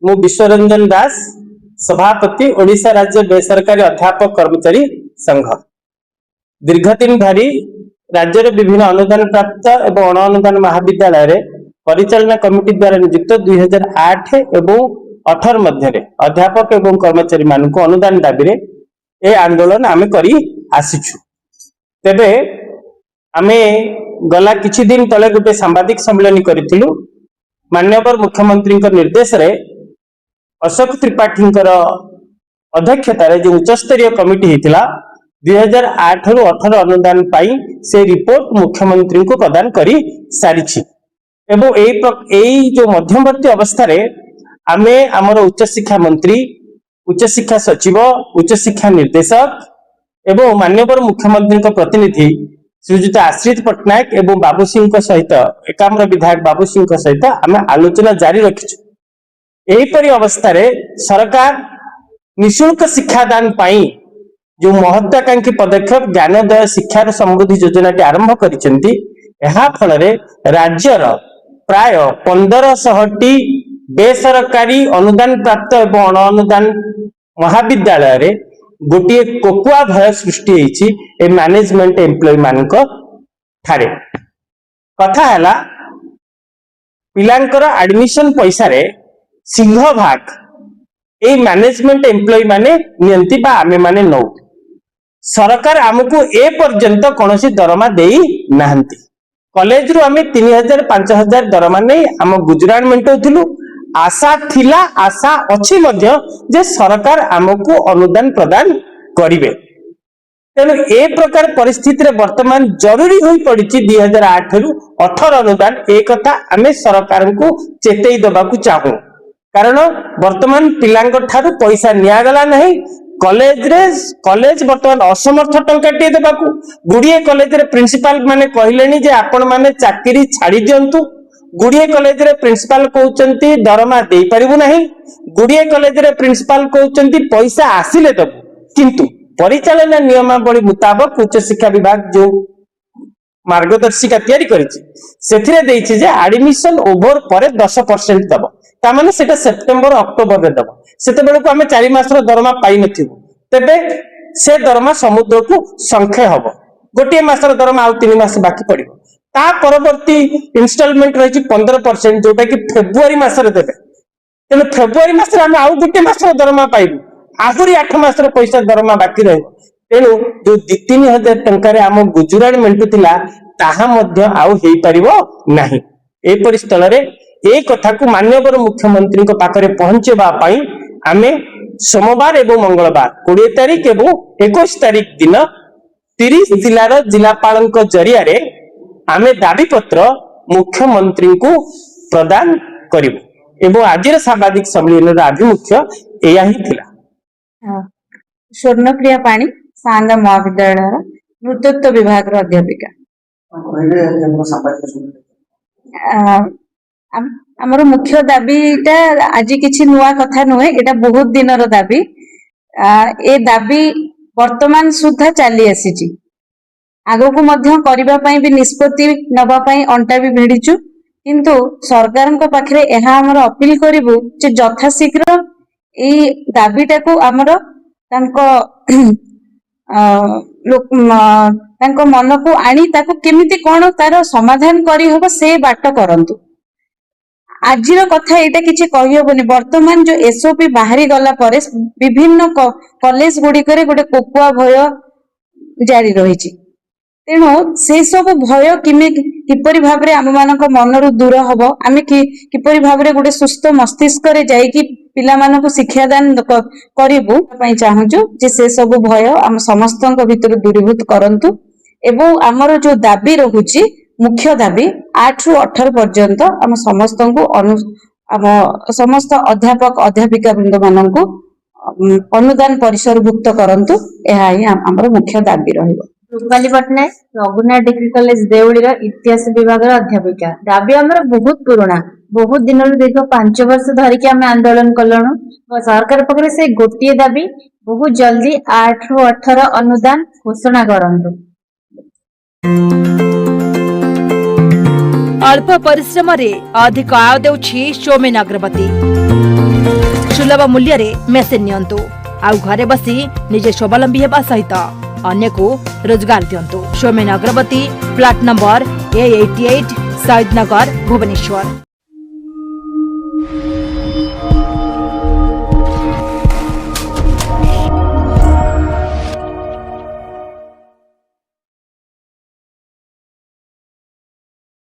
मु विश्वरंजन दास सभापति ओडिशा राज्य बेसरकारी अध्यापक कर्मचारी संघ। दीर्घ दिन धरी राज्य विभिन्न अनुदान प्राप्त एवं अण अनुदान महाविद्यालय परिचालना कमिटी द्वारा नियुक्त 2008 एवं 18 मध्य अध्यापक एवं कर्मचारी मानक अनुदान दाबी ए आंदोलन आम करी आसीचु। तेबे आमे गला किछि दिन तले गोटे सांबादिक सम्मेलन करिथिलु। माननीय मुख्यमंत्री निर्देश रे अशोक त्रिपाठी अध्यक्षतार जो उच्चस्तरीय कमिटी होता 2008 रु 18 अनुदान पाई से रिपोर्ट मुख्यमंत्री को प्रदान कर सारी जो मध्यवर्ती अवस्था आमे आमर उच्च शिक्षा मंत्री, उच्च शिक्षा सचिव, उच्च शिक्षा निर्देशक एवं माननीय मुख्यमंत्री प्रतिनिधि श्रीजुत आश्रित पट्टनायक एवं बाबू सिंह सहित एकाम्र विधायक बाबू सिंह सहित आम आलोचना जारी रखीचु। एहीपरि अवस्था सरकार निःशुल्क शिक्षादान पाई जो महत्वाकांक्षी पदक्षेप ज्ञानोदय शिक्षार समृद्धि योजना आरंभ करिसेंती। एहा फलरे राज्यर प्राय 1500 बेसरकारी अनुदान प्राप्त एवं अण अनुदान महाविद्यालय रे गोटे कोकुआ भय सृष्टि होईछि ए मैनेजमेंट एम्प्लॉय मानक ठारे। कथा हैला पिलांकर एडमिशन पैसा रे सिंह भाग ए मैनेजमेंट एम्प्लॉय माने नियंती बा आमे माने नौ। सरकार आमको ए पर्यंत कोनोसी दरमा देई नाहंती। कॉलेज रु आमे 3000 5000 दरमा नै आम गुजरात मेंटौथिलु। आशा थिला, आशा अछि मध्य जे सरकार आमको अनुदान प्रदान करिवे। तेणु ए प्रकार परिस्थिति रे वर्तमान जरूरी होई पड़िछि 2008 रु 18 अनुदान ए कथा आमे सरकार को चेतई दबाकू चाहू। कारण वर्तमान पिलांग ठारू पैसा नियागला नहीं। कॉलेज वर्तमान असमर्थ टंकाटे देबाकू। गुड़िए कॉलेज रे प्रिंसिपल माने कहलेनी जे आपण माने चाकरी छाड़ी दियंतु। गुड़िए कॉलेज रे प्रिंसिपल कहउचंती दरमा देई परिबु नहीं। गुड़िए कॉलेज रे प्रिंसिपल कहउचंती पैसा आसिले दबु। किंतु परिचालन नियमावली मुताबिक उच्च शिक्षा विभाग जो मार्गदर्शिका तैयारी करिछि सेथिरे देइछि जे एडमिशन ओवर परे 10% दबो। तामाने सेटा सेप्टेम्बर अक्टोबर रे दबो। सेते बेले को हमें 4 मास रो दरमा पाई नथिबो। तेबे से दरमा समुद्र को संख्य हबो। गोटे मास रो दरमा आ 3 मास बाकी पड़िबो। ता परवर्ती इंस्टॉलमेंट रहिछि 15% जोटा कि फेब्रुआरी मास रे देबे। तेने फेब्रुआरी मास रे हम आ गोटे मास रो दरमा पाइबो। आहुरी 8 मास रो पैसा दरमा बाकी रहबो। तेनु जो 2-3000 टंका रे हम गुजरात मेंटुतिला ताहा मध्य आउ हेई परिबो नाही। ए परिस्थिति रे ए कथा को माननीय मुख्यमंत्री को पाखरे पहुंचेबा पाई आमे सोमवार एवं मंगलवार 20 तारीख एवं 21 तारीख दिन 30 जिलार जिलापाल जरिया रे आमे दाबी पत्र मुख्यमंत्री को प्रदान करिबो। एवं आज सांबादिक सम्मेलन आभिमुख्य एया ही थिला। स्वर्णप्रिया पाणी सांगा महाविद्यालय नृतत्व विभाग अध्यापिका। आमर मुख्य दाबीटा आज किछि नुआ कथा नुहे, एटा बहुत दिनर दाबी। ए दाबी वर्तमान सुधा चली आसीची। आगो को मध्य करिबा पई भी निष्पत्ति नबा पई अंटा भी भिड़ीचु। किंतु सरकार को पाखरे एहा हमर अपील करिवु जे यथा शीघ्र ए दाबीटा को हमर तांको मन को आनी ताको केमिति कोन तार समाधान करी होबो से बाट करंतु। आजिर कथा एटा किछि कहि होबनी। वर्तमान जो एसओपी बाहरी गला परे विभिन्न कॉलेज गुडी करे गोटे कोकुआ भय जारी रहिछि। तेणु से सब भय किपरि भाबरे आम मानक मनरु दूर हबो, आमे किपरि भाबरे गोटे सुस्थ मस्तिष्क रे जाई कि पिला मानक शिक्षादान करिबु पई चाहूछु जे से सब भय आम समस्तक भितर दूरीभूत करंतु। एवं आमर जो दाबी रहुछि मुख्य दाबी 8 रु 18 पर्यंत आम समस्त को आम समस्त अध्यापक अध्यापिका वृंद मानक अनुदान परिसर भुक्त करंतु। एहा ही आमर मुख्य दाबी रहिबो। रूपाली पट्टनायक रघुनाथ डिग्री कॉलेज देउली इतिहास विभाग अध्यापिका। दाबी आमर बहुत पुराना, बहुत दिन दीर्घ 5 वर्ष धरिकी आम आंदोलन कलुणु। सरकार पक्षरे से गोटे दाबी बहुत जल्दी 8 रु 18 अनुदान घोषणा करंतु। अल्प परिश्रम रे अधिक आय देउछि सौमेन अग्रवती। सुलभ मूल्य रे मेसिन नियंतु आउ घरे बसी निजे स्वावलंबी हेबा सहित अन्य को रोजगार दियंतु। Soumen Agrawati, flat number A88, Saidnagar, Bhubaneswar.